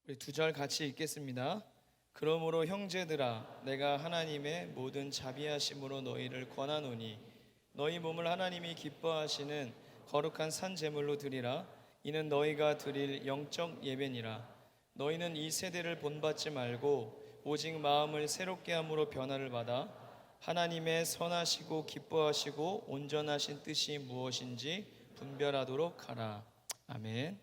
우리 두 절 같이 읽겠습니다. 그러므로 형제들아, 내가 하나님의 모든 자비하심으로 너희를 권하노니 너희 몸을 하나님이 기뻐하시는 거룩한 산 제물로 드리라. 이는 너희가 드릴 영적 예배니라. 너희는 이 세대를 본받지 말고 오직 마음을 새롭게 함으로 변화를 받아 하나님의 선하시고 기뻐하시고 온전하신 뜻이 무엇인지 분별하도록 하라. 아멘.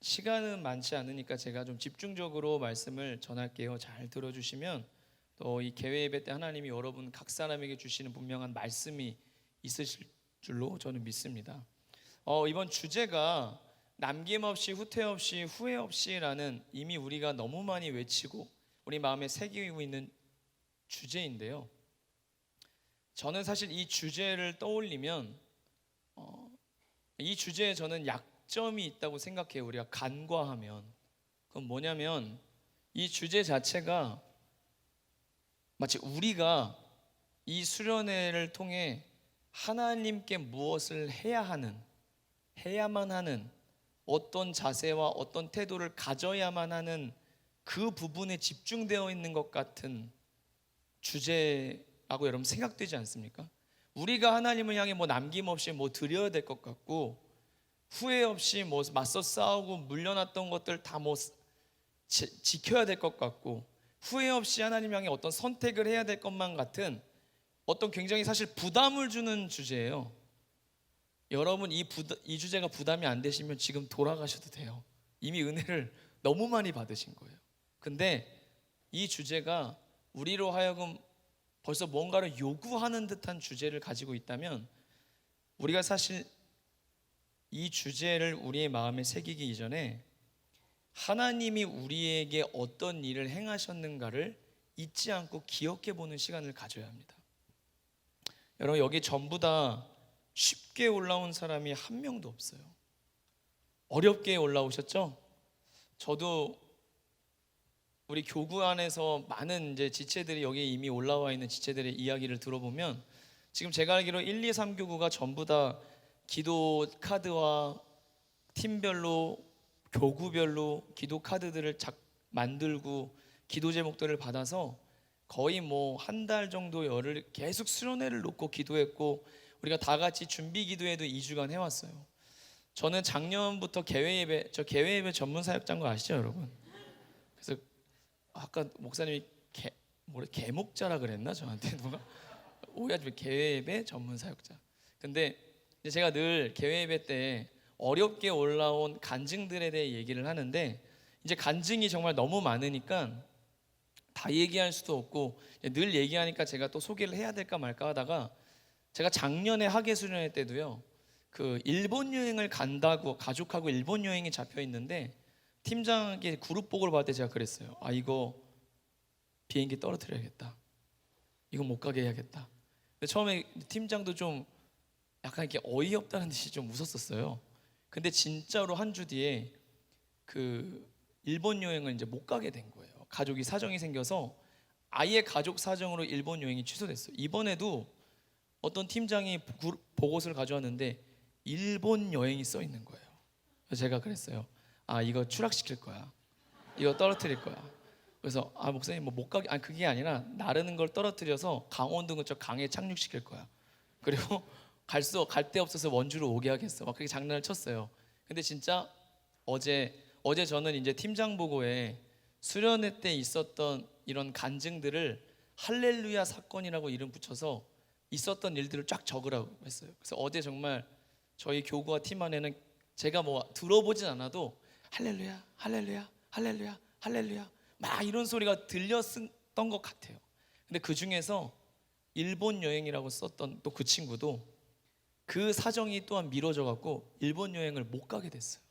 시간은 많지 않으니까 제가 좀 집중적으로 말씀을 전할게요. 잘 들어주시면 또 이 개회 예배 때 하나님이 여러분 각 사람에게 주시는 분명한 말씀이 있으실 줄로 저는 믿습니다. 이번 주제가 남김없이 후퇴 없이 후회 없이라는 이미 우리가 너무 많이 외치고 우리 마음에 새기고 있는 주제인데요. 저는 사실 이 주제를 떠올리면 이 주제에 저는 약점이 있다고 생각해요. 우리가 간과하면. 그건 뭐냐면 이 주제 자체가 마치 우리가 이 수련회를 통해 하나님께 무엇을 해야만 하는 어떤 자세와 어떤 태도를 가져야만 하는 그 부분에 집중되어 있는 것 같은 주제라고 여러분 생각되지 않습니까? 우리가 하나님을 향해 남김없이 드려야 될 것 같고 후회 없이 맞서 싸우고 물려놨던 것들 다 지켜야 될 것 같고 후회 없이 하나님 향해 어떤 선택을 해야 될 것만 같은 어떤 굉장히 사실 부담을 주는 주제예요. 여러분 이 주제가 부담이 안 되시면 지금 돌아가셔도 돼요. 이미 은혜를 너무 많이 받으신 거예요. 근데 이 주제가 우리로 하여금 벌써 뭔가를 요구하는 듯한 주제를 가지고 있다면 우리가 사실 이 주제를 우리의 마음에 새기기 이전에 하나님이 우리에게 어떤 일을 행하셨는가를 잊지 않고 기억해 보는 시간을 가져야 합니다. 여러분 여기 전부 다 쉽게 올라온 사람이 한 명도 없어요. 어렵게 올라오셨죠? 저도 우리 교구 안에서 많은 이제 지체들이 여기에 이미 올라와 있는 지체들의 이야기를 들어보면 지금 제가 알기로 1, 2, 3 교구가 전부 다 기도 카드와 팀별로 교구별로 기도 카드들을 만들고 기도 제목들을 받아서 거의 한 달 정도 열흘 계속 수련회를 놓고 기도했고 우리가 다 같이 준비 기도회도 2주간 해왔어요. 저는 작년부터 개회 예배 전문 사역자인 거 아시죠, 여러분? 그래서 아까 목사님이 개목자라 그랬나 저한테 누가 오해하지 개회 예배 전문 사역자. 근데 제가 늘 개회 예배 때 어렵게 올라온 간증들에 대해 얘기를 하는데 이제 간증이 정말 너무 많으니까 다 얘기할 수도 없고 늘 얘기하니까 제가 또 소개를 해야 될까 말까 하다가 제가 작년에 학예 수련회 때도요 그 일본 여행을 간다고 가족하고 일본 여행이 잡혀 있는데 팀장에게 그룹 보고를 받을 때 제가 그랬어요. 이거 비행기 떨어뜨려야겠다. 이거 못 가게 해야겠다. 근데 처음에 팀장도 좀 약간 이렇게 어이없다는 듯이 좀 웃었었어요. 근데 진짜로 한 주 뒤에 그 일본 여행을 이제 못 가게 된 거예요. 가족이 사정이 생겨서 아예 가족 사정으로 일본 여행이 취소됐어요. 이번에도 어떤 팀장이 보고서를 가져왔는데 일본 여행이 써 있는 거예요. 그래서 제가 그랬어요. 이거 추락시킬 거야. 이거 떨어뜨릴 거야. 그래서 목사님 못 가게 그게 아니라 나르는 걸 떨어뜨려서 강원도 근처 강에 착륙시킬 거야. 그리고 갈 데 없어서 원주로 오게 하겠어. 그렇게 장난을 쳤어요. 근데 진짜 어제 저는 이제 팀장 보고에 수련회 때 있었던 이런 간증들을 할렐루야 사건이라고 이름 붙여서 있었던 일들을 쫙 적으라고 했어요. 그래서 어제 정말 저희 교구와 팀 안에는 제가 들어보진 않아도 할렐루야 할렐루야 할렐루야 할렐루야 막 이런 소리가 들렸던 것 같아요. 근데 그 중에서 일본 여행이라고 썼던 또 그 친구도 그 사정이 또한 미뤄져 갖고 일본 여행을 못 가게 됐어요.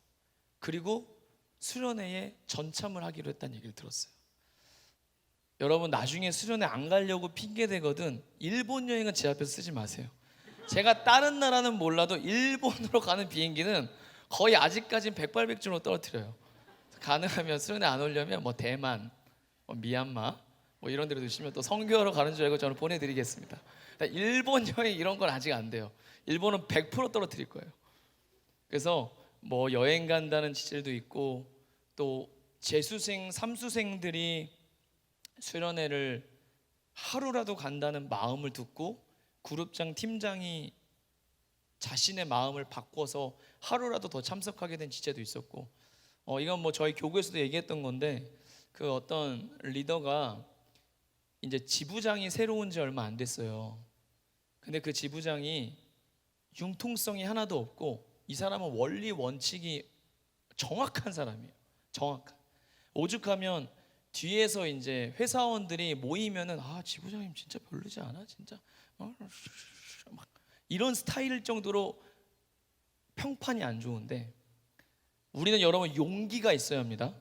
그리고 수련회에 전참을 하기로 했다는 얘기를 들었어요. 여러분 나중에 수련회 안 가려고 핑계 대거든 일본 여행은 제 앞에서 쓰지 마세요. 제가 다른 나라는 몰라도 일본으로 가는 비행기는 거의 아직까지는 백발백중으로 떨어뜨려요. 가능하면 수련회 안 오려면 대만, 미얀마 이런 데로 드시면 또 선교하러 가는 줄 알고 저는 보내드리겠습니다. 일본 여행 이런 건 아직 안 돼요. 일본은 100% 떨어뜨릴 거예요. 그래서 뭐 여행 간다는 지체도 있고, 또 재수생, 삼수생들이 수련회를 하루라도 간다는 마음을 듣고 그룹장 팀장이 자신의 마음을 바꿔서 하루라도 더 참석하게 된 지체도 있었고, 이건 뭐 저희 교구에서도 얘기했던 건데, 그 어떤 리더가 이제 지부장이 새로 온 지 얼마 안 됐어요. 근데 그 지부장이 융통성이 하나도 없고, 이 사람은 원리 원칙이 정확한 사람이에요. 정확한. 오죽하면 뒤에서 이제 회사원들이 모이면은 지부장님 진짜 별로지 않아? 진짜 막 이런 스타일 정도로 평판이 안 좋은데, 우리는 여러분 용기가 있어야 합니다.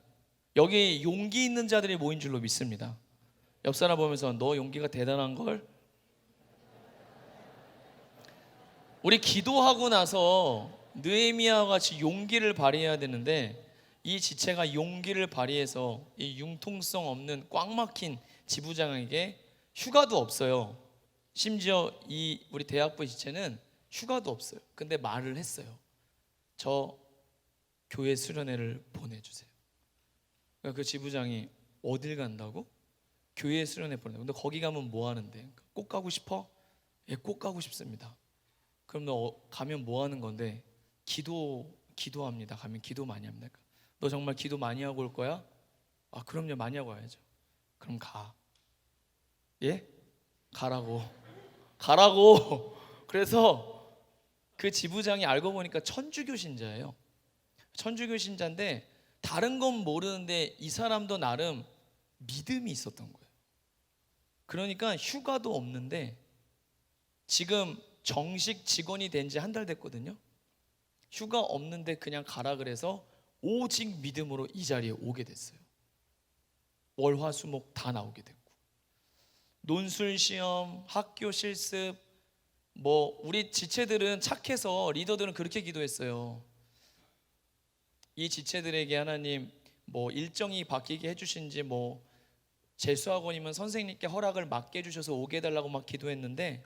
여기 용기 있는 자들이 모인 줄로 믿습니다. 옆 사람 보면서 너 용기가 대단한 걸. 우리 기도하고 나서 느헤미야와 같이 용기를 발휘해야 되는데, 이 지체가 용기를 발휘해서 이 융통성 없는 꽉 막힌 지부장에게 휴가도 없어요. 심지어 이 우리 대학부 지체는 휴가도 없어요. 근데 말을 했어요. 저 교회 수련회를 보내주세요. 그러니까 그 지부장이 어딜 간다고? 교회 수련회 보낸다고. 근데 거기 가면 뭐 하는데? 꼭 가고 싶어? 예, 꼭 가고 싶습니다. 그럼 너 가면 뭐 하는 건데? 기도합니다. 가면 기도 많이 합니다. 너 정말 기도 많이 하고 올 거야? 그럼요, 많이 하고 와야죠. 그럼 가. 예? 가라고. 그래서 그 지부장이 알고 보니까 천주교 신자예요. 천주교 신자인데 다른 건 모르는데 이 사람도 나름 믿음이 있었던 거예요. 그러니까 휴가도 없는데, 지금 정식 직원이 된 지 한 달 됐거든요. 휴가 없는데 그냥 가라 그래서 오직 믿음으로 이 자리에 오게 됐어요. 월, 화, 수, 목 다 나오게 됐고, 논술 시험, 학교 실습, 뭐 우리 지체들은 착해서 리더들은 그렇게 기도했어요. 이 지체들에게 하나님 뭐 일정이 바뀌게 해주신지, 뭐 재수학원이면 선생님께 허락을 맡게 해주셔서 오게 해달라고 막 기도했는데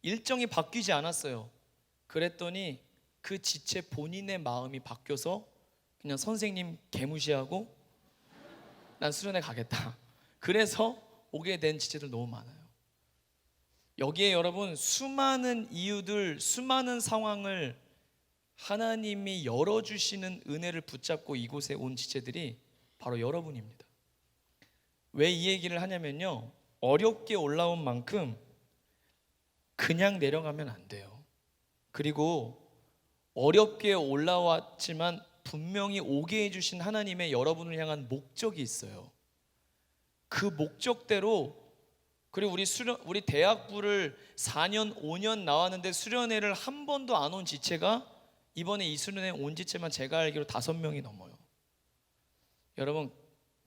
일정이 바뀌지 않았어요. 그랬더니 그 지체 본인의 마음이 바뀌어서 그냥 선생님 개무시하고 난 수련회 가겠다. 그래서 오게 된 지체들 너무 많아요. 여기에 여러분 수많은 이유들, 수많은 상황을 하나님이 열어주시는 은혜를 붙잡고 이곳에 온 지체들이 바로 여러분입니다. 왜 이 얘기를 하냐면요, 어렵게 올라온 만큼 그냥 내려가면 안 돼요. 그리고 어렵게 올라왔지만 분명히 오게 해주신 하나님의 여러분을 향한 목적이 있어요. 그 목적대로. 그리고 우리 대학부를 4년 5년 나왔는데 수련회를 한 번도 안 온 지체가 이번에 이 수련회 온 지체만 제가 알기로 5명이 넘어요. 여러분,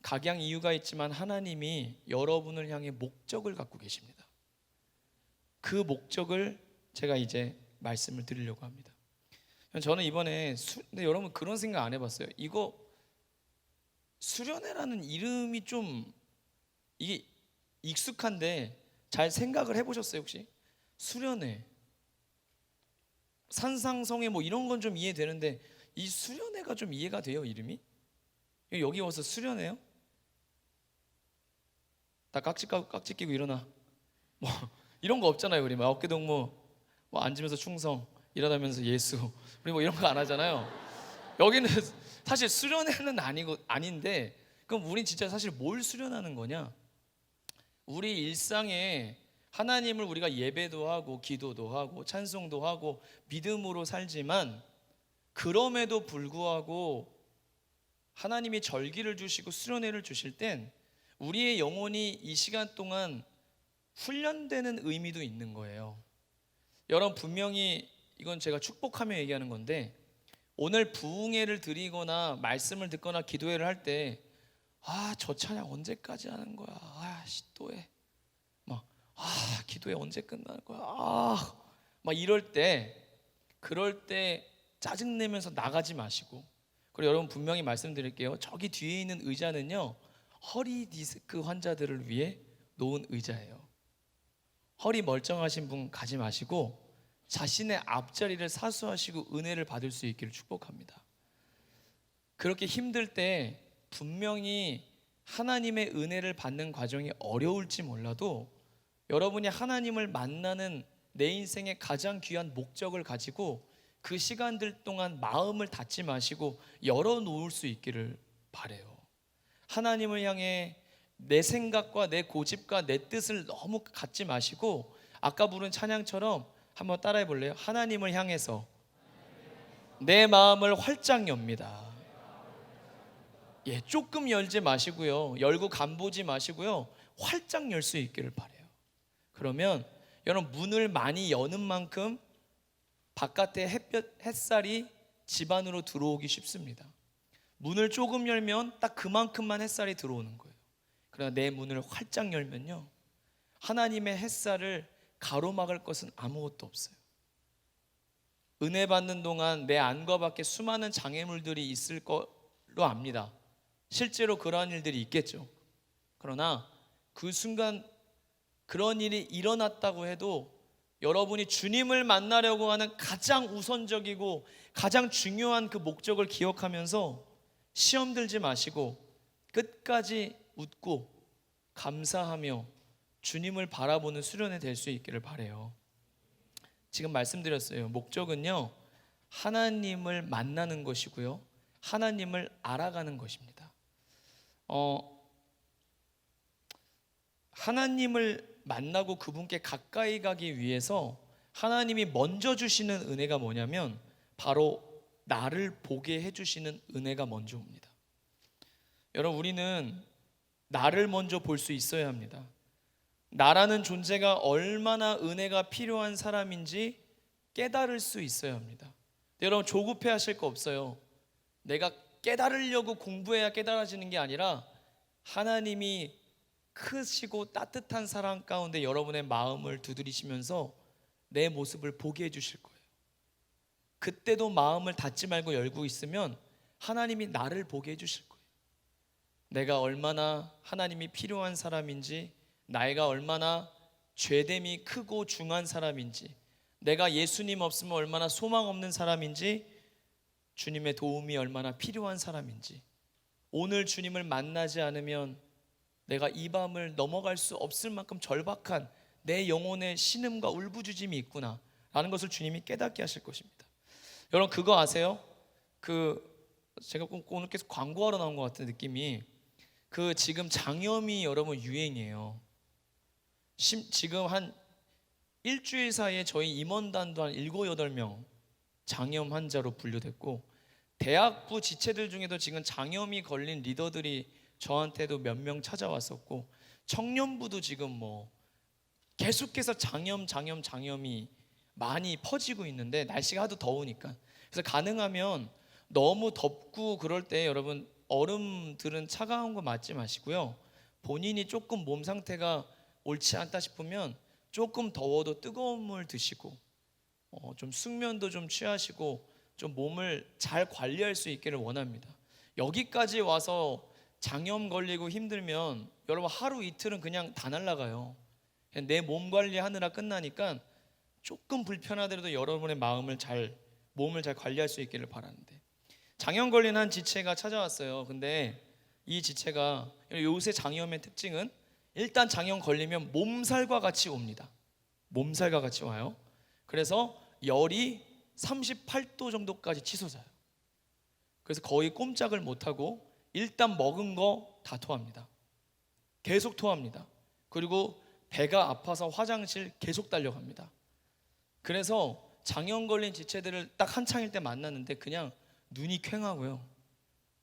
각양 이유가 있지만 하나님이 여러분을 향해 목적을 갖고 계십니다. 그 목적을 제가 이제 말씀을 드리려고 합니다. 저는 이번에 근데 여러분 그런 생각 안 해봤어요? 이거 수련회라는 이름이 좀 이게 익숙한데 잘 생각을 해보셨어요 혹시? 수련회, 산상성회 뭐 이런 건 좀 이해되는데 이 수련회가 좀 이해가 돼요? 이름이? 여기 와서 수련회요? 다 깍지 끼고 일어나 뭐 이런 거 없잖아요. 우리 막 어깨동무, 뭐 앉으면서 충성, 일어나면서 예수, 우리 뭐 이런 거 안 하잖아요. 여기는 사실 수련회는 아닌데, 그럼 우린 진짜 사실 뭘 수련하는 거냐? 우리 일상에 하나님을 우리가 예배도 하고 기도도 하고 찬송도 하고 믿음으로 살지만, 그럼에도 불구하고 하나님이 절기를 주시고 수련회를 주실 땐 우리의 영혼이 이 시간 동안 훈련되는 의미도 있는 거예요. 여러분, 분명히 이건 제가 축복하며 얘기하는 건데, 오늘 부흥회를 드리거나 말씀을 듣거나 기도회를 할 때 저 찬양 언제까지 하는 거야? 또 해. 기도회 언제 끝나는 거야? 막 이럴 때, 그럴 때 짜증내면서 나가지 마시고, 그리고 여러분 분명히 말씀드릴게요. 저기 뒤에 있는 의자는요, 허리 디스크 환자들을 위해 놓은 의자예요. 허리 멀쩡하신 분 가지 마시고 자신의 앞자리를 사수하시고 은혜를 받을 수 있기를 축복합니다. 그렇게 힘들 때 분명히 하나님의 은혜를 받는 과정이 어려울지 몰라도 여러분이 하나님을 만나는 내 인생의 가장 귀한 목적을 가지고 그 시간들 동안 마음을 닫지 마시고 열어놓을 수 있기를 바래요. 하나님을 향해 내 생각과 내 고집과 내 뜻을 너무 갖지 마시고 아까 부른 찬양처럼 한번 따라해 볼래요? 하나님을 향해서 내 마음을 활짝 엽니다. 예, 조금 열지 마시고요. 열고 간보지 마시고요. 활짝 열 수 있기를 바래요. 그러면 여러분 문을 많이 여는 만큼 바깥에 햇살이 집 안으로 들어오기 쉽습니다. 문을 조금 열면 딱 그만큼만 햇살이 들어오는 거예요. 그러나 내 문을 활짝 열면요, 하나님의 햇살을 가로막을 것은 아무것도 없어요. 은혜 받는 동안 내 안과 밖에 수많은 장애물들이 있을 거로 압니다. 실제로 그러한 일들이 있겠죠. 그러나 그 순간 그런 일이 일어났다고 해도 여러분이 주님을 만나려고 하는 가장 우선적이고 가장 중요한 그 목적을 기억하면서 시험 들지 마시고 끝까지 웃고 감사하며 주님을 바라보는 수련회 될 수 있기를 바라요. 지금 말씀드렸어요. 목적은요, 하나님을 만나는 것이고요, 하나님을 알아가는 것입니다. 하나님을 만나고 그분께 가까이 가기 위해서 하나님이 먼저 주시는 은혜가 뭐냐면 바로 나를 보게 해주시는 은혜가 먼저 옵니다. 여러분, 우리는 나를 먼저 볼 수 있어야 합니다. 나라는 존재가 얼마나 은혜가 필요한 사람인지 깨달을 수 있어야 합니다. 여러분, 조급해 하실 거 없어요. 내가 깨달으려고 공부해야 깨달아지는 게 아니라 하나님이 크시고 따뜻한 사랑 가운데 여러분의 마음을 두드리시면서 내 모습을 보게 해주실 거예요. 그때도 마음을 닫지 말고 열고 있으면 하나님이 나를 보게 해주실 거예요. 내가 얼마나 하나님이 필요한 사람인지, 나이가 얼마나 죄됨이 크고 중한 사람인지, 내가 예수님 없으면 얼마나 소망 없는 사람인지, 주님의 도움이 얼마나 필요한 사람인지, 오늘 주님을 만나지 않으면 내가 이 밤을 넘어갈 수 없을 만큼 절박한 내 영혼의 신음과 울부짖음이 있구나 라는 것을 주님이 깨닫게 하실 것입니다. 여러분, 그거 아세요? 제가 오늘 계속 광고하러 나온 것 같은 느낌이, 지금 장염이 여러분 유행이에요. 지금 한 일주일 사이에 저희 임원단도 한 7, 8명 장염 환자로 분류됐고, 대학부 지체들 중에도 지금 장염이 걸린 리더들이 저한테도 몇 명 찾아왔었고, 청년부도 지금 계속해서 장염이 많이 퍼지고 있는데, 날씨가 하도 더우니까. 그래서 가능하면 너무 덥고 그럴 때 여러분, 얼음들은 차가운 거 맞지 마시고요, 본인이 조금 몸 상태가 옳지 않다 싶으면 조금 더워도 뜨거운 물 드시고 좀 숙면도 좀 취하시고 좀 몸을 잘 관리할 수 있기를 원합니다. 여기까지 와서 장염 걸리고 힘들면 여러분 하루 이틀은 그냥 다 날아가요. 내 몸 관리하느라 끝나니까 조금 불편하더라도 여러분의 몸을 잘 관리할 수 있기를 바라는데, 장염 걸린 한 지체가 찾아왔어요. 근데 이 지체가, 요새 장염의 특징은 일단 장염 걸리면 몸살과 같이 옵니다. 몸살과 같이 와요. 그래서 열이 38도 정도까지 치솟아요. 그래서 거의 꼼짝을 못하고 일단 먹은 거 다 토합니다. 계속 토합니다. 그리고 배가 아파서 화장실 계속 달려갑니다. 그래서 장염 걸린 지체들을 딱 한창일 때 만났는데 그냥 눈이 퀭하고요,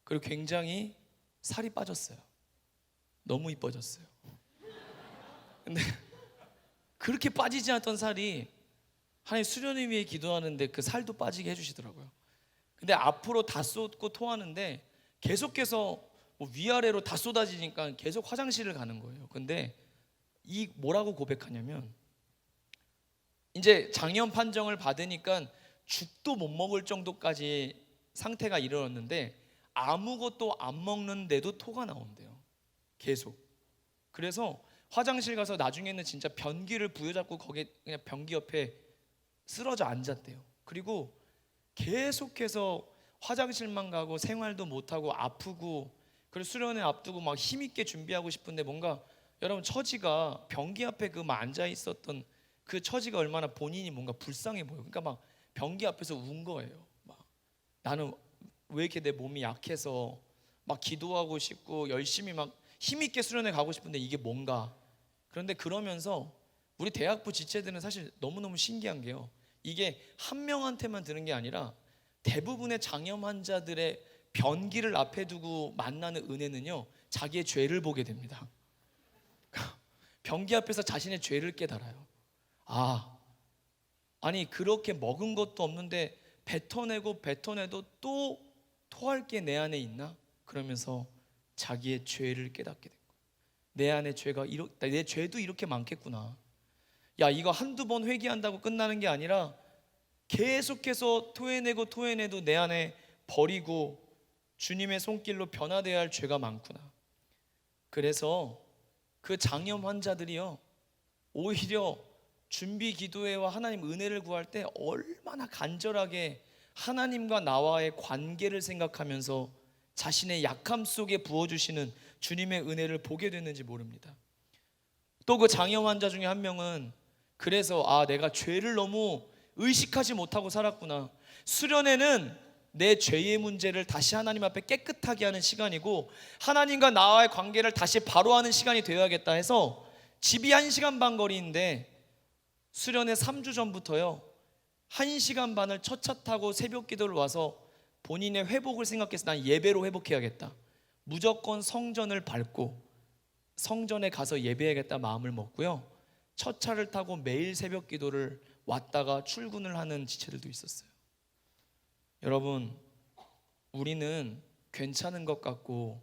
그리고 굉장히 살이 빠졌어요. 너무 이뻐졌어요. 근데 그렇게 빠지지 않던 살이 하나님 수련을 위해 기도하는데 그 살도 빠지게 해주시더라고요. 근데 앞으로 다 쏟고 토하는데 계속해서 위아래로 다 쏟아지니까 계속 화장실을 가는 거예요. 근데 뭐라고 고백하냐면, 이제 장염 판정을 받으니까 죽도 못 먹을 정도까지 상태가 이르렀는데 아무것도 안 먹는데도 토가 나온대요. 계속. 그래서 화장실 가서 나중에는 진짜 변기를 부여잡고 거기에 그냥 변기 옆에 쓰러져 앉았대요. 그리고 계속해서 화장실만 가고 생활도 못하고 아프고, 그리고 수련회 앞두고 막 힘있게 준비하고 싶은데 뭔가 여러분 처지가 변기 앞에 그 막 앉아 있었던 그 처지가 얼마나 본인이 뭔가 불쌍해 보여. 그러니까 막 변기 앞에서 운 거예요. 막 나는 왜 이렇게 내 몸이 약해서 막 기도하고 싶고 열심히 막 힘있게 수련회 가고 싶은데 이게 뭔가. 그런데 그러면서 우리 대학부 지체들은 사실 너무너무 신기한 게요, 이게 한 명한테만 드는 게 아니라 대부분의 장염 환자들의 변기를 앞에 두고 만나는 은혜는요, 자기의 죄를 보게 됩니다. 변기 앞에서 자신의 죄를 깨달아요. 아니 그렇게 먹은 것도 없는데 뱉어내고 뱉어내도 또 토할 게 내 안에 있나? 그러면서 자기의 죄를 깨닫게 된 거예요. 내 안에 죄가 내 죄도 이렇게 많겠구나. 야, 이거 한두 번 회개한다고 끝나는 게 아니라 계속해서 토해내도 내 안에 버리고 주님의 손길로 변화되어야 할 죄가 많구나. 그래서 그 장염 환자들이요, 오히려 준비 기도회와 하나님 은혜를 구할 때 얼마나 간절하게 하나님과 나와의 관계를 생각하면서 자신의 약함 속에 부어주시는 주님의 은혜를 보게 됐는지 모릅니다. 또 그 장염 환자 중에 한 명은 그래서 내가 죄를 너무 의식하지 못하고 살았구나. 수련회는 내 죄의 문제를 다시 하나님 앞에 깨끗하게 하는 시간이고 하나님과 나와의 관계를 다시 바로 하는 시간이 되어야겠다 해서, 집이 1시간 반 거리인데 수련회 3주 전부터요 1시간 반을 첫 차 타고 새벽 기도를 와서 본인의 회복을 생각해서 난 예배로 회복해야겠다, 무조건 성전을 밟고 성전에 가서 예배해야겠다 마음을 먹고요, 첫 차를 타고 매일 새벽 기도를 왔다가 출근을 하는 지체들도 있었어요. 여러분, 우리는 괜찮은 것 같고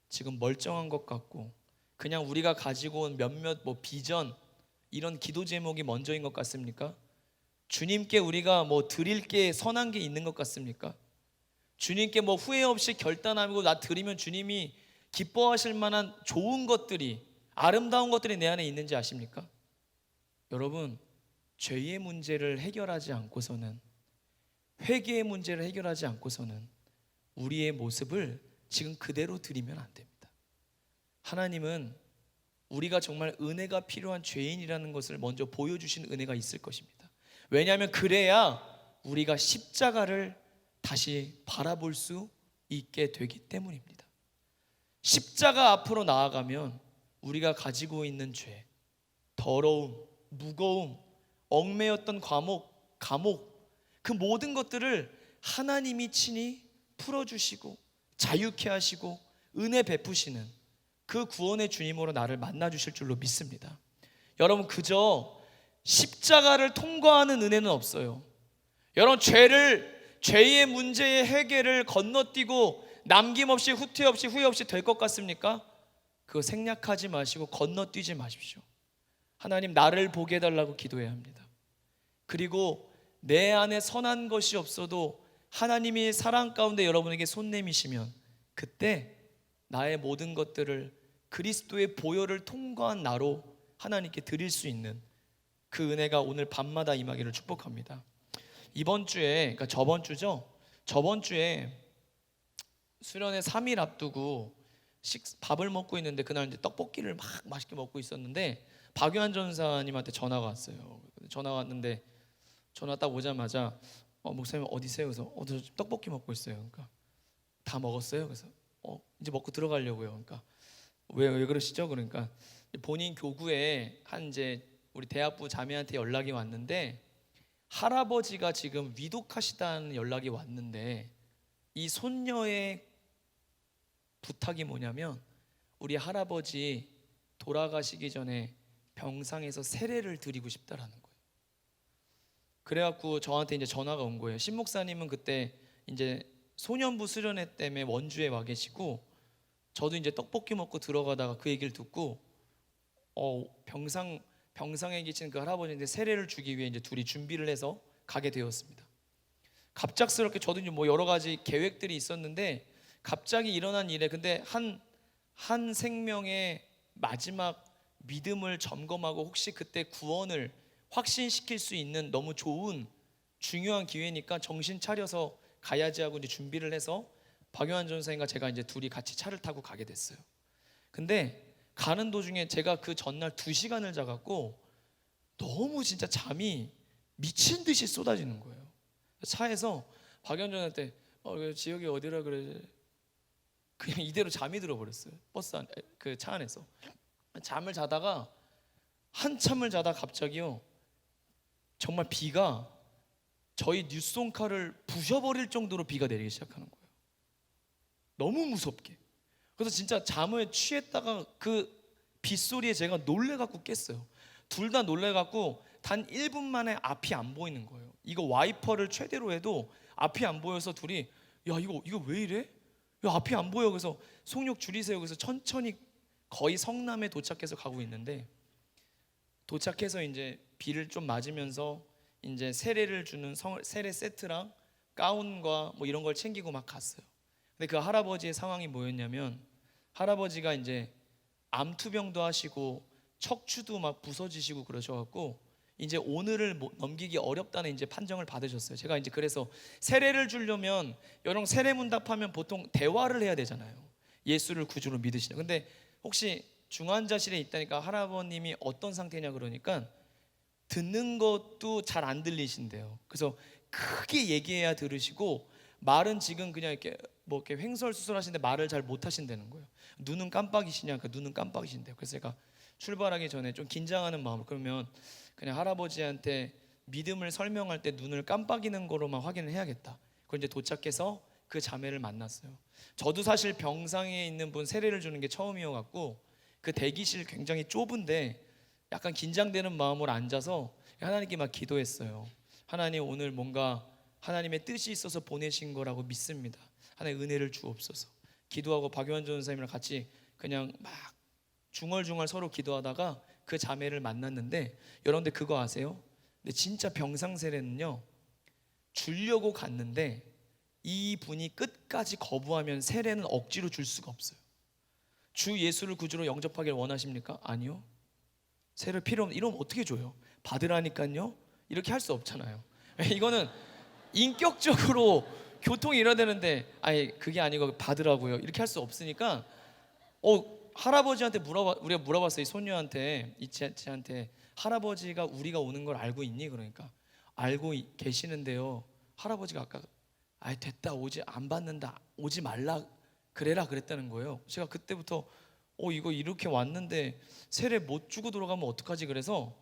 지금 멀쩡한 것 같고 그냥 우리가 가지고 온 몇몇 비전, 이런 기도 제목이 먼저인 것 같습니까? 주님께 우리가 드릴 게 선한 게 있는 것 같습니까? 주님께 후회 없이 결단하고 나 드리면 주님이 기뻐하실 만한 좋은 것들이, 아름다운 것들이 내 안에 있는지 아십니까? 여러분, 죄의 문제를 해결하지 않고서는, 회개의 문제를 해결하지 않고서는 우리의 모습을 지금 그대로 드리면 안 됩니다. 하나님은 우리가 정말 은혜가 필요한 죄인이라는 것을 먼저 보여주신 은혜가 있을 것입니다. 왜냐하면 그래야 우리가 십자가를 다시 바라볼 수 있게 되기 때문입니다. 십자가 앞으로 나아가면 우리가 가지고 있는 죄, 더러움, 무거움, 얽매였던 감옥, 그 모든 것들을 하나님이 친히 풀어주시고 자유케 하시고 은혜 베푸시는 그 구원의 주님으로 나를 만나주실 줄로 믿습니다. 여러분, 그저 십자가를 통과하는 은혜는 없어요. 여러분, 죄의 문제의 해결을 건너뛰고 남김없이 후퇴 없이 후회 없이 될 것 같습니까? 그거 생략하지 마시고 건너뛰지 마십시오. 하나님, 나를 보게 해달라고 기도해야 합니다. 그리고 내 안에 선한 것이 없어도 하나님이 사랑 가운데 여러분에게 손 내미시면 그때 나의 모든 것들을 그리스도의 보혈을 통과한 나로 하나님께 드릴 수 있는 그 은혜가 오늘 밤마다 임하기를 축복합니다. 이번 주에, 그러니까 저번 주에 수련회 3일 앞두고 밥을 먹고 있는데 그날 이제 떡볶이를 막 맛있게 먹고 있었는데 박유한 전사님한테 전화가 왔어요. 전화가 왔는데 전화 딱 오자마자 목사님 어디세요? 그래서 저 떡볶이 먹고 있어요. 그러니까 다 먹었어요? 그래서 이제 먹고 들어가려고요. 그러니까 왜 그러시죠? 그러니까 본인 교구에 이제 우리 대학부 자매한테 연락이 왔는데 할아버지가 지금 위독하시다는 연락이 왔는데 이 손녀의 부탁이 뭐냐면 우리 할아버지 돌아가시기 전에 병상에서 세례를 드리고 싶다라는 거예요. 그래갖고 저한테 이제 전화가 온 거예요. 신 목사님은 그때 이제 소년부 수련회 때문에 원주에 와 계시고 저도 이제 떡볶이 먹고 들어가다가 그 얘기를 듣고 병상에 계신 그 할아버지한테 세례를 주기 위해 이제 둘이 준비를 해서 가게 되었습니다. 갑작스럽게 저도 이제 여러 가지 계획들이 있었는데 갑자기 일어난 일에 근데 한 생명의 마지막 믿음을 점검하고 혹시 그때 구원을 확신시킬 수 있는 너무 좋은 중요한 기회니까 정신 차려서 가야지 하고 이제 준비를 해서 박용환 전사님과 제가 이제 둘이 같이 차를 타고 가게 됐어요. 근데 가는 도중에 제가 그 전날 2시간을 자갖고 너무 진짜 잠이 미친 듯이 쏟아지는 거예요. 차에서 박용환 전사한테 지역이 어디라 그래? 그냥 이대로 잠이 들어버렸어요. 버스 안, 그 차 안에서 잠을 자다가 한참을 자다 갑자기요, 정말 비가 저희 뉴스송카를 부셔버릴 정도로 비가 내리기 시작하는 거예요. 너무 무섭게. 그래서 진짜 잠을 취했다가 그 빗소리에 제가 놀래갖고 깼어요. 둘 다 놀래갖고 단 1분 만에 앞이 안 보이는 거예요. 이거 와이퍼를 최대로 해도 앞이 안 보여서 둘이 야 이거 왜 이래? 야 앞이 안 보여. 그래서 속력 줄이세요. 그래서 천천히 거의 성남에 도착해서 가고 있는데, 도착해서 이제 비를 좀 맞으면서 이제 세례를 주는 세례 세트랑 가운과 뭐 이런 걸 챙기고 막 갔어요. 근데 그 할아버지의 상황이 뭐였냐면, 할아버지가 이제 암투병도 하시고 척추도 막 부서지시고 그러셔갖고 이제 오늘을 넘기기 어렵다는 이제 판정을 받으셨어요. 제가 이제 그래서 세례를 주려면 여러분 세례 문답하면 보통 대화를 해야 되잖아요. 예수를 구주로 믿으시냐. 근데 혹시 중환자실에 있다니까 할아버님이 어떤 상태냐 그러니까 듣는 것도 잘 안 들리신대요. 그래서 크게 얘기해야 들으시고 말은 지금 그냥 이렇게 뭐 이렇게 횡설수설하시는데 말을 잘 못 하신다는 거예요. 눈은 깜빡이시냐? 그러니까 눈은 깜빡이신대요. 그래서 제가 출발하기 전에 좀 긴장하는 마음으로, 그러면 그냥 할아버지한테 믿음을 설명할 때 눈을 깜빡이는 거로만 확인을 해야겠다. 그걸 이제 도착해서 그 자매를 만났어요. 저도 사실 병상에 있는 분 세례를 주는 게 처음이어갖고 그 대기실 굉장히 좁은데 약간 긴장되는 마음으로 앉아서 하나님께 막 기도했어요. 하나님, 오늘 뭔가 하나님의 뜻이 있어서 보내신 거라고 믿습니다. 하나님 은혜를 주옵소서. 기도하고 박용환 전사님이랑 같이 그냥 막 중얼중얼 서로 기도하다가 그 자매를 만났는데, 여러분들 그거 아세요? 근데 진짜 병상 세례는요, 주려고 갔는데 이 분이 끝까지 거부하면 세례는 억지로 줄 수가 없어요. 주 예수를 구주로 영접하길 원하십니까? 아니요. 세례 필요 없는, 이러면 어떻게 줘요? 받으라니까요. 이렇게 할 수 없잖아요. 이거는 인격적으로 교통이 이래야 되는데 아니 그게 아니고 받으라고요. 이렇게 할 수 없으니까 할아버지한테 우리가 물어봤어요. 이 손녀한테, 이 지한테, 할아버지가 우리가 오는 걸 알고 있니? 그러니까 알고 계시는데요, 할아버지가 아까 됐다, 오지 안 받는다, 오지 말라 그래라 그랬다는 거예요. 제가 그때부터 이거 이렇게 왔는데 세례 못 주고 돌아가면 어떡하지? 그래서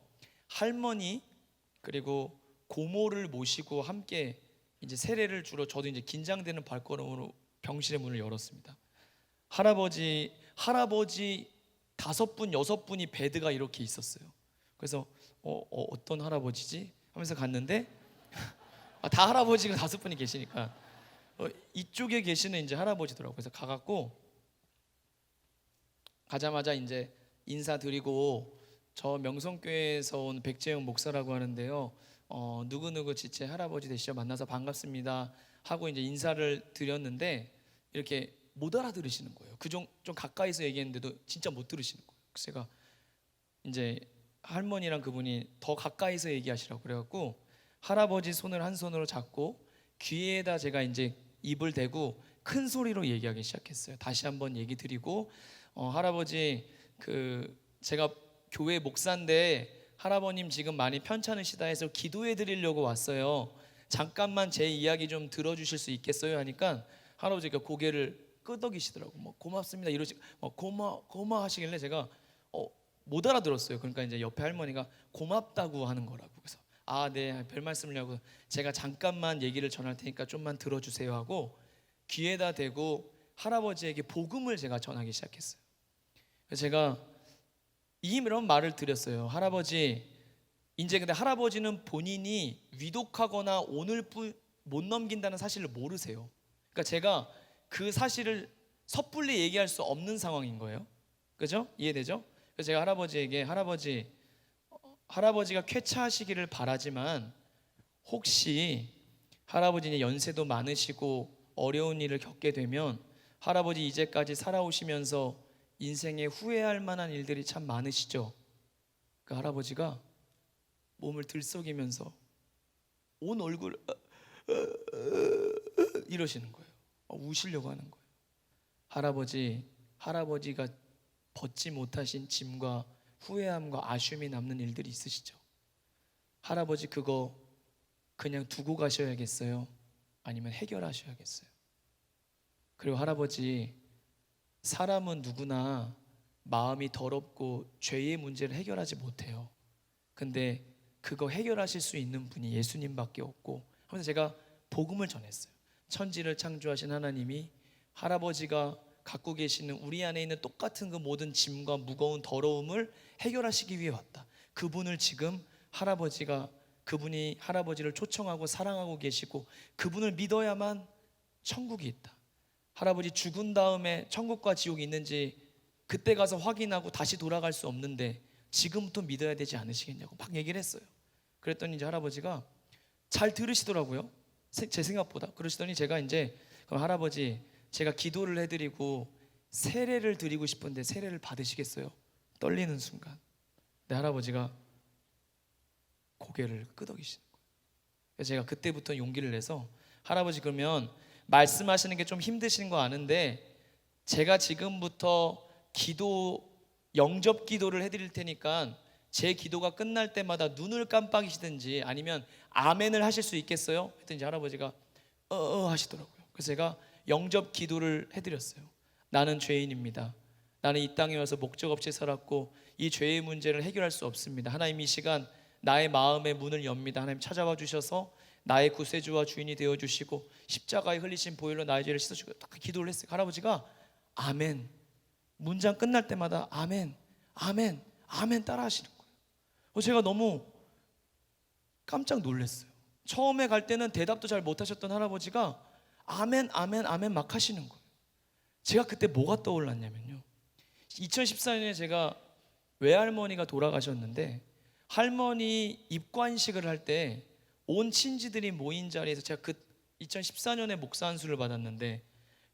할머니 그리고 고모를 모시고 함께 이제 세례를 주러, 저도 이제 긴장되는 발걸음으로 병실의 문을 열었습니다. 할아버지 5분 6분이 베드가 이렇게 있었어요. 그래서 어떤 할아버지지? 하면서 갔는데 다 할아버지가 5분이 계시니까 이쪽에 계시는 이제 할아버지더라고요. 그래서 가자마자 이제 인사드리고, 저 명성교회에서 온 백재영 목사라고 하는데요, 누구누구 지체 할아버지 되시죠? 만나서 반갑습니다 하고 이제 인사를 드렸는데 이렇게 못 알아들으시는 거예요. 좀 가까이서 얘기했는데도 진짜 못 들으시는 거예요. 그래서 제가 이제 할머니랑 그분이 더 가까이서 얘기하시라고 그래갖고 할아버지 손을 한 손으로 잡고 귀에다 제가 이제 입을 대고 큰 소리로 얘기하기 시작했어요. 다시 한번 얘기 드리고, 할아버지 제가 교회 목사인데 할아버님 지금 많이 편찮으시다 해서 기도해 드리려고 왔어요. 잠깐만 제 이야기 좀 들어주실 수 있겠어요? 하니까 할아버지가 고개를 끄덕이시더라고. 뭐 고맙습니다 이러시, 고마 하시길래 제가 못 알아들었어요. 그러니까 이제 옆에 할머니가 고맙다고 하는 거라고. 그래서 네, 별 말씀을 하고 제가 잠깐만 얘기를 전할 테니까 좀만 들어주세요 하고 귀에다 대고 할아버지에게 복음을 제가 전하기 시작했어요. 그래서 제가 이런 말을 드렸어요. 할아버지, 이제 근데 할아버지는 본인이 위독하거나 오늘 못 넘긴다는 사실을 모르세요. 그러니까 제가 그 사실을 섣불리 얘기할 수 없는 상황인 거예요. 그죠? 이해되죠? 그래서 제가 할아버지에게 할아버지가 쾌차하시기를 바라지만 혹시 할아버지는 연세도 많으시고 어려운 일을 겪게 되면 할아버지 이제까지 살아오시면서 인생에 후회할 만한 일들이 참 많으시죠? 그 할아버지가 몸을 들썩이면서 온 얼굴 이러시는 거예요. 우시려고 하는 거예요. 할아버지가 벗지 못하신 짐과 후회함과 아쉬움이 남는 일들이 있으시죠? 할아버지 그거 그냥 두고 가셔야겠어요? 아니면 해결하셔야겠어요? 그리고 할아버지, 사람은 누구나 마음이 더럽고 죄의 문제를 해결하지 못해요. 근데 그거 해결하실 수 있는 분이 예수님밖에 없고 하면서 제가 복음을 전했어요. 천지를 창조하신 하나님이 할아버지가 갖고 계시는 우리 안에 있는 똑같은 그 모든 짐과 무거운 더러움을 해결하시기 위해 왔다. 그분을 지금 그분이 할아버지를 초청하고 사랑하고 계시고 그분을 믿어야만 천국이 있다. 할아버지 죽은 다음에 천국과 지옥이 있는지 그때 가서 확인하고 다시 돌아갈 수 없는데 지금부터 믿어야 되지 않으시겠냐고 막 얘기를 했어요. 그랬더니 이제 할아버지가 잘 들으시더라고요. 제 생각보다. 그러시더니 제가 이제 그럼 할아버지 제가 기도를 해드리고 세례를 드리고 싶은데 세례를 받으시겠어요? 떨리는 순간 내 할아버지가 고개를 끄덕이시는 거예요. 그래서 제가 그때부터 용기를 내서 할아버지 그러면 말씀하시는 게 좀 힘드신 거 아는데 제가 지금부터 영접 기도를 해드릴 테니까 제 기도가 끝날 때마다 눈을 깜빡이시든지 아니면 아멘을 하실 수 있겠어요? 했더니 이제 할아버지가 하시더라고요. 그래서 제가 영접 기도를 해드렸어요. 나는 죄인입니다. 나는 이 땅에 와서 목적 없이 살았고 이 죄의 문제를 해결할 수 없습니다. 하나님 이 시간 나의 마음의 문을 엽니다. 하나님 찾아와 주셔서 나의 구세주와 주인이 되어주시고 십자가에 흘리신 보혈로 나의 죄를 씻어주고 딱 기도를 했어요. 할아버지가 아멘, 문장 끝날 때마다 아멘, 아멘, 아멘 따라 하시는 거예요. 제가 너무 깜짝 놀랐어요. 처음에 갈 때는 대답도 잘 못하셨던 할아버지가 아멘, 아멘, 아멘 막 하시는 거예요. 제가 그때 뭐가 떠올랐냐면요, 2014년에 제가 외할머니가 돌아가셨는데 할머니 입관식을 할 때 온 친지들이 모인 자리에서 제가 2014년에 목사 안수를 받았는데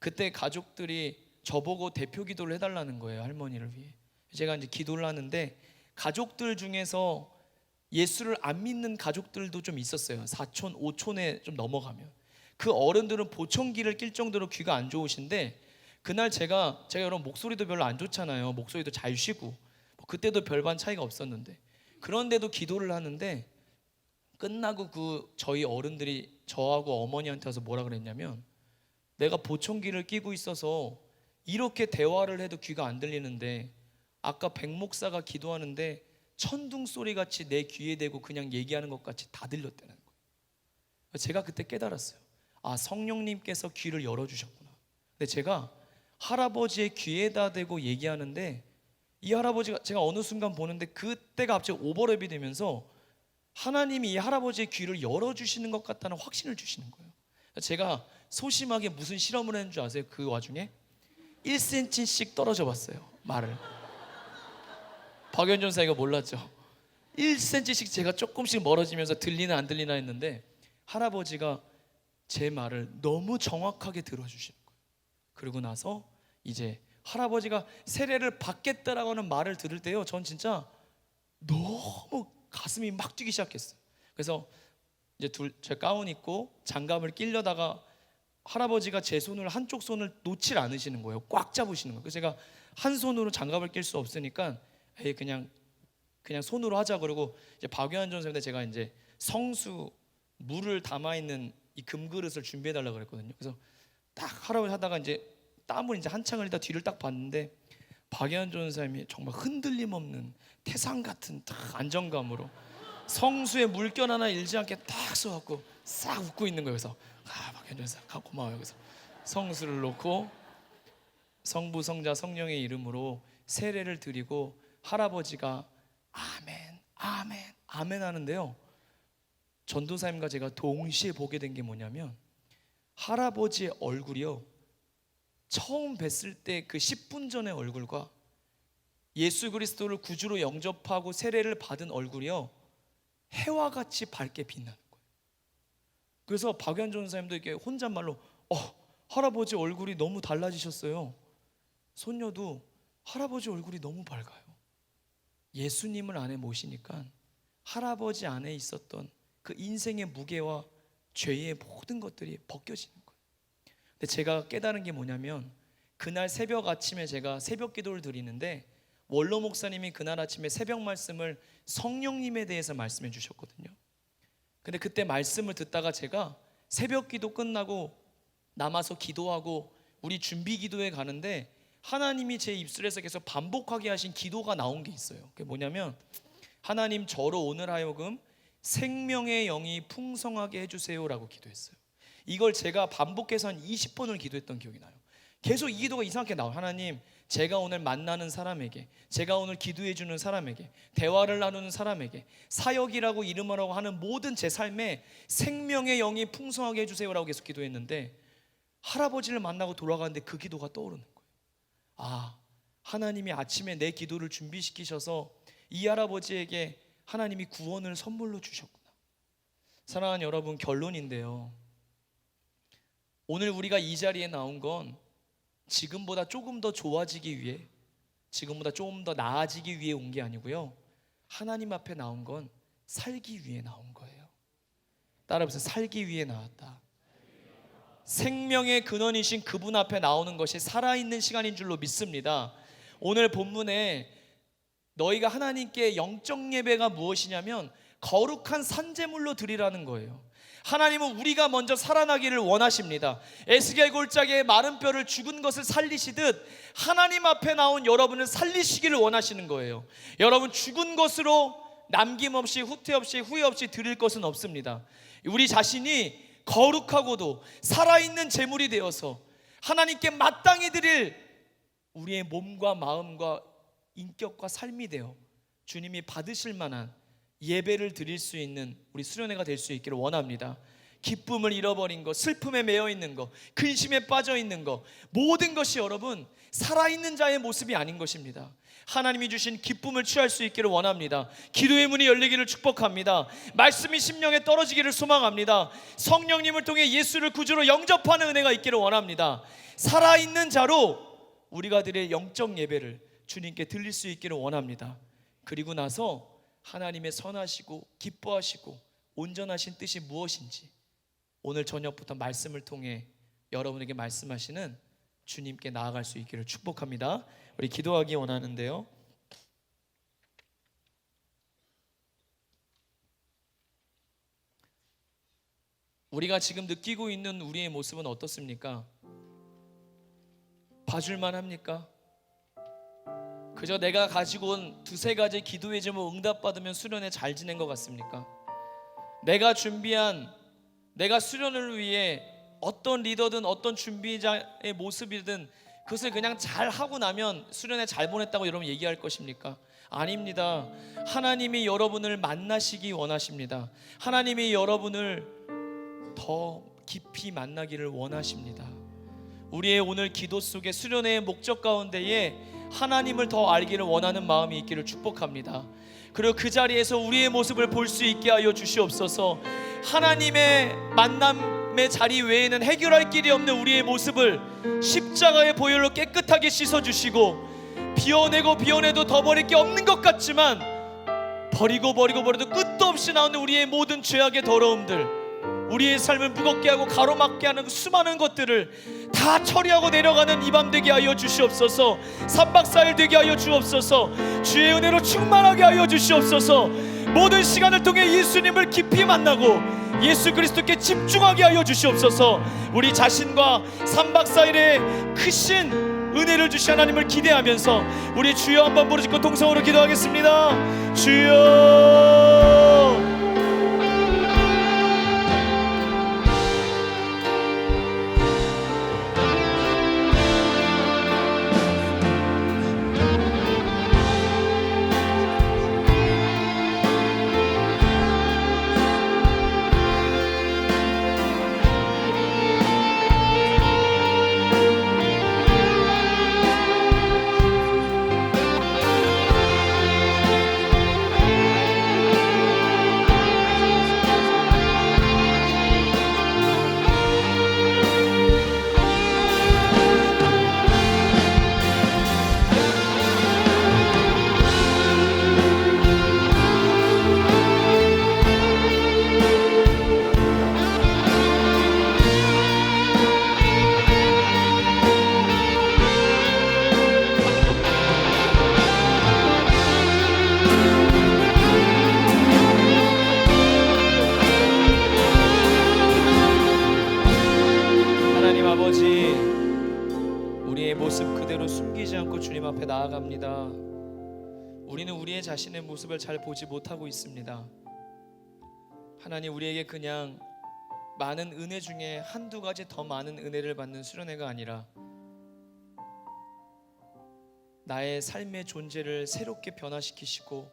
그때 가족들이 저보고 대표 기도를 해달라는 거예요. 할머니를 위해. 제가 이제 기도를 하는데 가족들 중에서 예수를 안 믿는 가족들도 좀 있었어요. 4촌, 5촌에 좀 넘어가면 그 어른들은 보청기를 낄 정도로 귀가 안 좋으신데 그날 제가 여러분 목소리도 별로 안 좋잖아요. 목소리도 잘 쉬고 그때도 별반 차이가 없었는데 그런데도 기도를 하는데 끝나고 저희 어른들이 저하고 어머니한테 와서 뭐라 그랬냐면 내가 보청기를 끼고 있어서 이렇게 대화를 해도 귀가 안 들리는데 아까 백 목사가 기도하는데 천둥 소리 같이 내 귀에 대고 그냥 얘기하는 것 같이 다 들렸다는 거예요. 제가 그때 깨달았어요. 아, 성령님께서 귀를 열어주셨구나. 근데 제가 할아버지의 귀에다 대고 얘기하는데 이 할아버지가 제가 어느 순간 보는데 그때가 갑자기 오버랩이 되면서 하나님이 이 할아버지의 귀를 열어주시는 것 같다는 확신을 주시는 거예요. 제가 소심하게 무슨 실험을 했는 줄 아세요? 그 와중에 1cm씩 떨어져 봤어요. 말을. 박연 전사 이거 몰랐죠? 1cm씩 제가 조금씩 멀어지면서 들리나 안 들리나 했는데 할아버지가 제 말을 너무 정확하게 들어주시는 거예요. 그러고 나서 이제 할아버지가 세례를 받겠다라고 하는 말을 들을 때요, 전 진짜 너무 가슴이 막 뛰기 시작했어요. 그래서 이제 제 가운 입고 장갑을 끼려다가 할아버지가 제 손을 한쪽 손을 놓질 않으시는 거예요. 꽉 잡으시는 거예요. 그래서 제가 한 손으로 장갑을 낄 수 없으니까 그냥 손으로 하자 그러고 이제 박유한 전사님한테 제가 이제 성수 물을 담아 있는 이 금그릇을 준비해 달라고 그랬거든요. 그래서 딱 할아버지 하다가 이제 땀을 이제 한창 흘리다 뒤를 딱 봤는데 박유한 전사님이 정말 흔들림 없는 태산 같은 딱 안정감으로 성수에 물결 하나 일지 않게 딱 쏘갖고 싹 웃고 있는 거예요. 그래서 박유한 전사 고마워요. 그래서 성수를 놓고 성부 성자 성령의 이름으로 세례를 드리고 할아버지가 아멘 아멘 아멘 하는데요, 전도사님과 제가 동시에 보게 된 게 뭐냐면 할아버지의 얼굴이요, 처음 뵀을 때 그 10분 전의 얼굴과 예수 그리스도를 구주로 영접하고 세례를 받은 얼굴이요, 해와 같이 밝게 빛나는 거예요. 그래서 박유한 전사님도 이렇게 혼잣말로 할아버지 얼굴이 너무 달라지셨어요. 손녀도 할아버지 얼굴이 너무 밝아요. 예수님을 안에 모시니까 할아버지 안에 있었던 그 인생의 무게와 죄의 모든 것들이 벗겨지는 거예요. 근데 제가 깨달은 게 뭐냐면, 그날 새벽 아침에 제가 새벽 기도를 드리는데 원로 목사님이 그날 아침에 새벽 말씀을 성령님에 대해서 말씀해 주셨거든요. 근데 그때 말씀을 듣다가 제가 새벽 기도 끝나고 남아서 기도하고 우리 준비 기도에 가는데 하나님이 제 입술에서 계속 반복하게 하신 기도가 나온 게 있어요. 그게 뭐냐면, 하나님, 저로 오늘 하여금 생명의 영이 풍성하게 해주세요라고 기도했어요. 이걸 제가 반복해서 한 20번을 기도했던 기억이 나요. 계속 이 기도가 이상하게 나와요. 하나님, 제가 오늘 만나는 사람에게, 제가 오늘 기도해 주는 사람에게, 대화를 나누는 사람에게, 사역이라고 이름하라고 하는 모든 제 삶에 생명의 영이 풍성하게 해주세요라고 계속 기도했는데, 할아버지를 만나고 돌아가는데 그 기도가 떠오르는 거예요. 아, 하나님이 아침에 내 기도를 준비시키셔서 이 할아버지에게 하나님이 구원을 선물로 주셨구나. 사랑하는 여러분, 결론인데요, 오늘 우리가 이 자리에 나온 건 지금보다 조금 더 좋아지기 위해, 지금보다 조금 더 나아지기 위해 온 게 아니고요, 하나님 앞에 나온 건 살기 위해 나온 거예요. 따라해보세요. 살기 위해 나왔다. 생명의 근원이신 그분 앞에 나오는 것이 살아있는 시간인 줄로 믿습니다. 오늘 본문에 너희가 하나님께 영적 예배가 무엇이냐면 거룩한 산제물로 드리라는 거예요. 하나님은 우리가 먼저 살아나기를 원하십니다. 에스겔 골짜기에 마른 뼈를 죽은 것을 살리시듯 하나님 앞에 나온 여러분을 살리시기를 원하시는 거예요. 여러분, 죽은 것으로 남김없이 후퇴 없이 후회 없이 드릴 것은 없습니다. 우리 자신이 거룩하고도 살아있는 제물이 되어서 하나님께 마땅히 드릴 우리의 몸과 마음과 인격과 삶이 되어 주님이 받으실 만한 예배를 드릴 수 있는 우리 수련회가 될 수 있기를 원합니다. 기쁨을 잃어버린 것, 슬픔에 매여 있는 것, 근심에 빠져 있는 것, 모든 것이 여러분 살아있는 자의 모습이 아닌 것입니다. 하나님이 주신 기쁨을 취할 수 있기를 원합니다. 기도의 문이 열리기를 축복합니다. 말씀이 심령에 떨어지기를 소망합니다. 성령님을 통해 예수를 구주로 영접하는 은혜가 있기를 원합니다. 살아있는 자로 우리가 드릴 영적 예배를 주님께 드릴 수 있기를 원합니다. 그리고 나서 하나님의 선하시고 기뻐하시고 온전하신 뜻이 무엇인지 오늘 저녁부터 말씀을 통해 여러분에게 말씀하시는 주님께 나아갈 수 있기를 축복합니다. 우리 기도하기 원하는데요, 우리가 지금 느끼고 있는 우리의 모습은 어떻습니까? 봐줄만 합니까? 그저 내가 가지고 온 두세 가지 기도의 제목 응답받으면 수련회 잘 지낸 것 같습니까? 내가 준비한, 내가 수련을 위해 어떤 리더든 어떤 준비자의 모습이든 그것을 그냥 잘 하고 나면 수련회 잘 보냈다고 여러분 얘기할 것입니까? 아닙니다. 하나님이 여러분을 만나시기 원하십니다. 하나님이 여러분을 더 깊이 만나기를 원하십니다. 우리의 오늘 기도 속에 수련회의 목적 가운데에 하나님을 더 알기를 원하는 마음이 있기를 축복합니다. 그리고 그 자리에서 우리의 모습을 볼 수 있게 하여 주시옵소서. 하나님의 만남의 자리 외에는 해결할 길이 없는 우리의 모습을 십자가의 보혈로 깨끗하게 씻어주시고, 비워내도 더 버릴 게 없는 것 같지만 버려도 끝도 없이 나오는 우리의 모든 죄악의 더러움들, 우리의 삶을 무겁게 하고 가로막게 하는 수많은 것들을 다 처리하고 내려가는 이 밤 되게 하여 주시옵소서. 3박 4일 되게 하여 주옵소서. 주의 은혜로 충만하게 하여 주시옵소서. 모든 시간을 통해 예수님을 깊이 만나고 예수 그리스도께 집중하게 하여 주시옵소서. 우리 자신과 3박 4일의 크신 은혜를 주시 하나님을 기대하면서 우리 주여 한번 부르짖고 동성으로 기도하겠습니다. 주여, 않고 주님 앞에 나아갑니다. 우리는 우리의 자신의 모습을 잘 보지 못하고 있습니다. 하나님, 우리에게 그냥 많은 은혜 중에 한두 가지 더 많은 은혜를 받는 수련회가 아니라 나의 삶의 존재를 새롭게 변화시키시고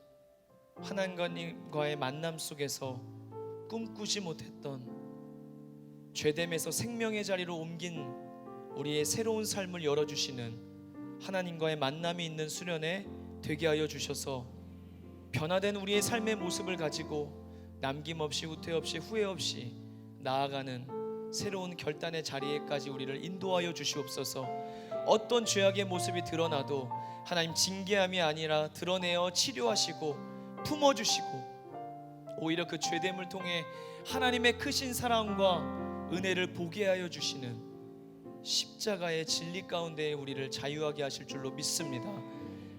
하나님과의 만남 속에서 꿈꾸지 못했던 죄됨에서 생명의 자리로 옮긴 우리의 새로운 삶을 열어주시는 하나님과의 만남이 있는 수련회 되게 하여 주셔서 변화된 우리의 삶의 모습을 가지고 남김없이 후퇴 없이 후회 없이 나아가는 새로운 결단의 자리에까지 우리를 인도하여 주시옵소서. 어떤 죄악의 모습이 드러나도 하나님 징계함이 아니라 드러내어 치료하시고 품어주시고 오히려 그 죄됨을 통해 하나님의 크신 사랑과 은혜를 보게 하여 주시는 십자가의 진리 가운데 우리를 자유하게 하실 줄로 믿습니다.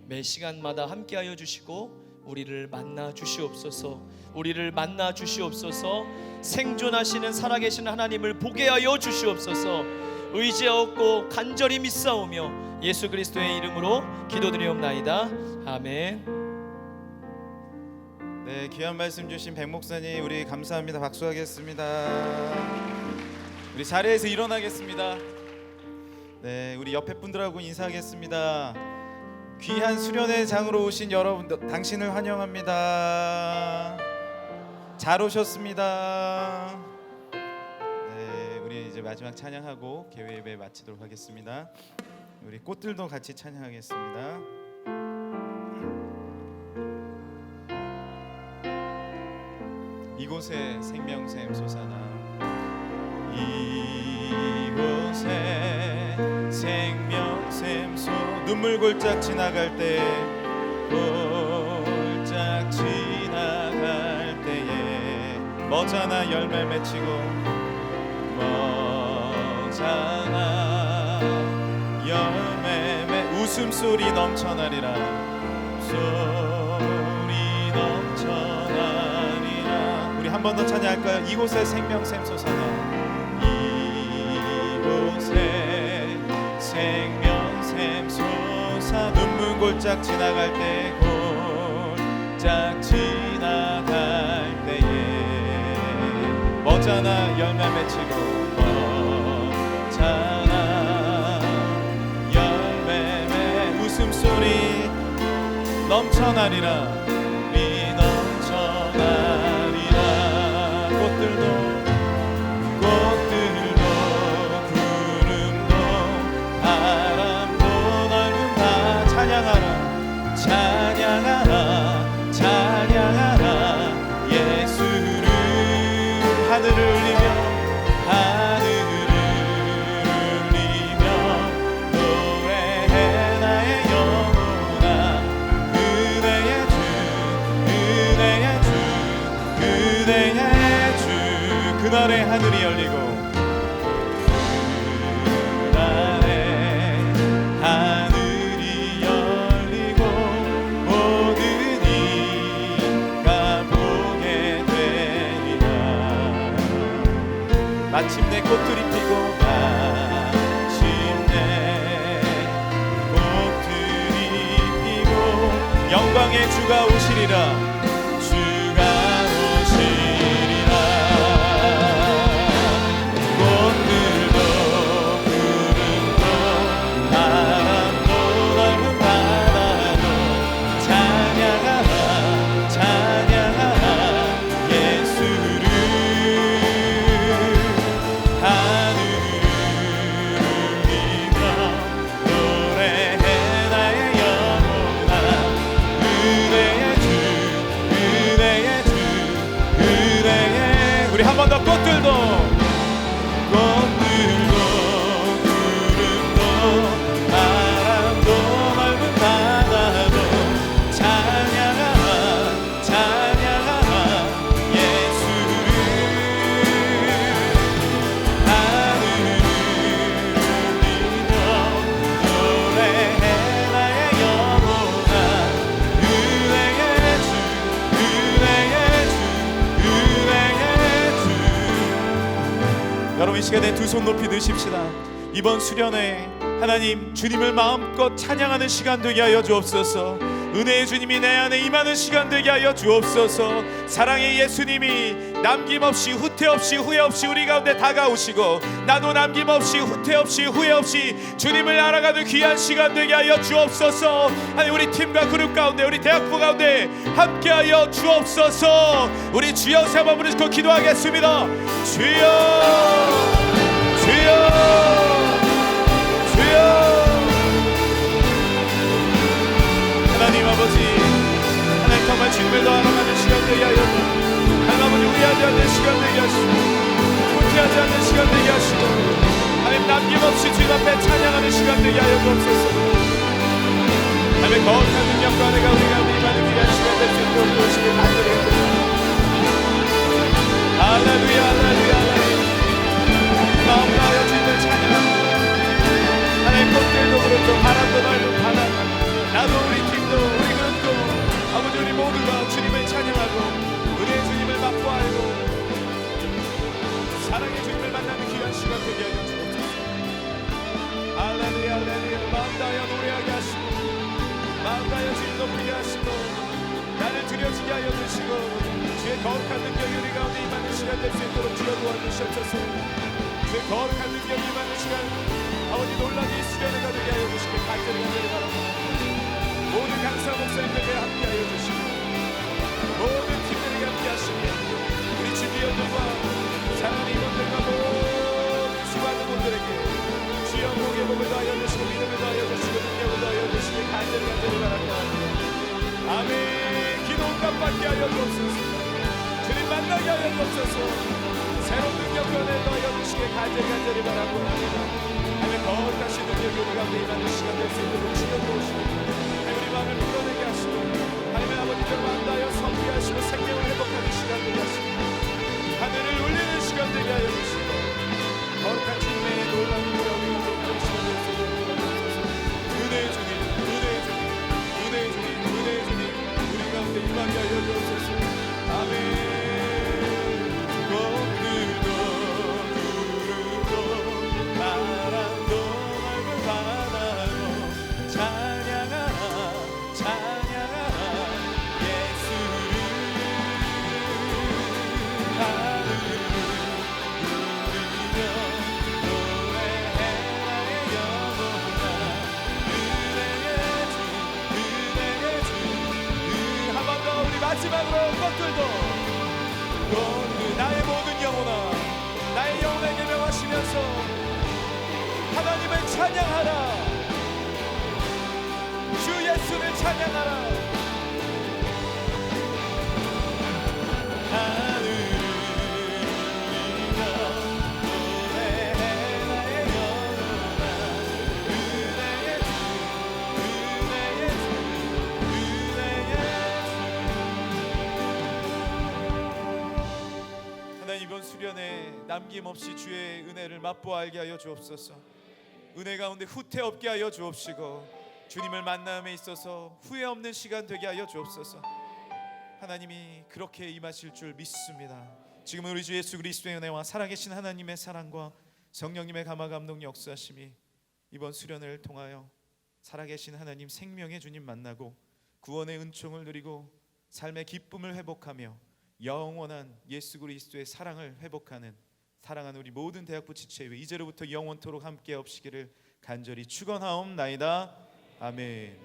매 시간마다 함께하여 주시고 우리를 만나 주시옵소서. 우리를 만나 주시옵소서. 생존하시는 살아계신 하나님을 보게 하여 주시옵소서. 의지하옵고 간절히 믿사오며 예수 그리스도의 이름으로 기도드리옵나이다. 아멘. 네, 귀한 말씀 주신 백 목사님, 우리 감사합니다. 박수하겠습니다. 우리 자리에서 일어나겠습니다. 네, 우리 옆에 분들하고 인사하겠습니다. 귀한 수련회 장으로 오신 여러분, 당신을 환영합니다. 잘 오셨습니다. 네, 우리 이제 마지막 찬양하고 개회 예배 마치도록 하겠습니다. 우리 꽃들도 같이 찬양하겠습니다. 이곳에 생명샘 솟아나, 이곳에 생명샘 솟. 눈물 골짝 지나갈 때, 골짝 지나갈 때에 머자나 열매 맺히고, 머자나 열매 웃음소리 넘쳐나리라. 소리 넘쳐나리라. 우리 한 번 더 찬양할까요? 이곳에 생명샘 솟아나, 이곳에 생명샘 솟아. 눈물 골짝 지나갈 때, 골짝 지나갈 때에 머자나 열매 맺히고, 머자나 열매 웃음소리 넘쳐나리라. 이 넘쳐나리라. 꽃들도 구름도 바람도 넓은 바 찬양하라. 찬양하라. 찬양하라. 예수를 하늘을 울리며, 하늘을 울리며 노래해 나의 영혼아. 그대의 주, 그대의 주, 그대의 주. 그날의 하늘이 열리고, 그날의 하늘이 열리고 모든 이가 보게 되리라. 마침내 꽃들이 피고, 마침내 꽃들이 피고 영광의 주가 오시리라. 주가 오시리라. 꽃들도 구름도 바람도 넓은 바다도 찬양하라. 찬양하라. 예수를 하늘을 울리며 노래해 나의 영혼아. 그대의 주, 그대의 주, 그대의. 우리 한 번 더 꽃들도 구름도 바람도 넓은 바다도 찬양하라. 찬양하라. 예수를 하늘을 울리며 노래해 나의 영혼아. 그대의 주, 그대의 주, 그대의 주. 여러분, 이 시간에 두 손 높이 드십시다. 이번 수련회 하나님, 주님을 마음껏 찬양하는 시간 되게 하여 주옵소서. 은혜의 주님이 내 안에 임하는 시간 되게 하여 주옵소서. 사랑의 예수님이 남김없이 후퇴 없이 후회 없이 우리 가운데 다가오시고, 나도 남김없이 후퇴 없이 후회 없이 주님을 알아가는 귀한 시간 되게 하여 주옵소서. 하나님, 우리 팀과 그룹 가운데, 우리 대학부 가운데 함께하여 주옵소서. 우리 주여 세 번 부르시고 기도하겠습니다. 주여, 주여, 하나님 아버지, 하나님 정말 주님을 더 알아가는 시간 되게 하여 주옵소서. 하나님 아버지, 후회하지 않는 시간 되게 하시고, 후퇴하지 않는 시간 되게 하시고, 하나님 남김없이 주님 앞에 찬양하는 시간 되게 하여 주옵소서. 하나님 거룩한 능력과 은혜가 우리가 임하는 귀한 시간 될 수 있도록 도우시길 간절히 할렐루야, 할렐루야, 할렐루야. 마음 다하여 주님을 찬양하고, 하나님 꽃들도 그렇고 바람도 말도 바람, 나도 우리 팀도 우리 그룹도 아버지 우리 모두가 주님을 찬양하고 은혜의 주님을 맛보아하고 사랑의 주님을 만나는 귀한 시간 되게 하여 주옵소서. 할렐루야, 할렐루야. 마음 다하여 노래하게 하시고, 마음 다하여 주님 높이게 하시고, 나를 드려지게 하여 주시고, 주의 거룩한 능력이 우리 가운데 임하는 시간 될 수 있도록 주여 도와주시옵소서. 주의 거룩한 능력이 임하는 시간, 아버지 놀라게 수련회가 되게 하여 주시길 간절히 바랍니다. 모든 강사 목사님들에게 함께하여 주시고, 모든 팀들에게 함께하시고, 우리 주기원들과 사랑하는 이원들과 모든 수고하는 분들에게 주여 복의 복을 더하여 주시고, 믿음을 더하여 주시고, 능력을 더하여 주시길 간절히 바랍니다. 아멘. 기도 응답받게 하여 주옵소서. 주님 만나게 하여 주옵소서. 새로운 능력과 은혜를 더하여 주시길 간절히 바라고 합니다. 하나님 거룩하신 능력이 우리 가운데 임하는 시간 될 수 있도록 주여 도우시고, 마음을 풀어내게 하시고, 하나님의 아버지들 만나여 섬기게 하시고, 생명을 회복하는 시간 되게 하시고, 하늘을 울리는 시간 되게 하여 주시고, 거룩한 주님의 놀라운 은혜가 우리 가운데 시간 될 수 있도록 도와주소서. 은혜의 주님, 은혜의 주님, 은혜의 주님, 은혜의 주님, 우리 가운데 임하게 하여 주옵소서. 아멘. 꽃들도 구름도 바람도 맑은 바다로 마지막으로 꽃들도 나의 모든 영혼아, 나의 영혼에게 명하시면서 하나님을 찬양하라. 주 예수를 찬양하라. 이번 수련에 남김없이 주의 은혜를 맛보아 알게 하여 주옵소서. 은혜 가운데 후퇴 없게 하여 주옵시고, 주님을 만남에 있어서 후회 없는 시간 되게 하여 주옵소서. 하나님이 그렇게 임하실 줄 믿습니다. 지금은 우리 주 예수 그리스도의 은혜와 살아계신 하나님의 사랑과 성령님의 감화 감동 역사하심이 이번 수련을 통하여 살아계신 하나님 생명의 주님 만나고 구원의 은총을 누리고 삶의 기쁨을 회복하며 영원한 예수 그리스도의 사랑을 회복하는 사랑하는 우리 모든 대학부 지체회 이제로부터 영원토록 함께 없시기를 간절히 축원하옵나이다. 아멘.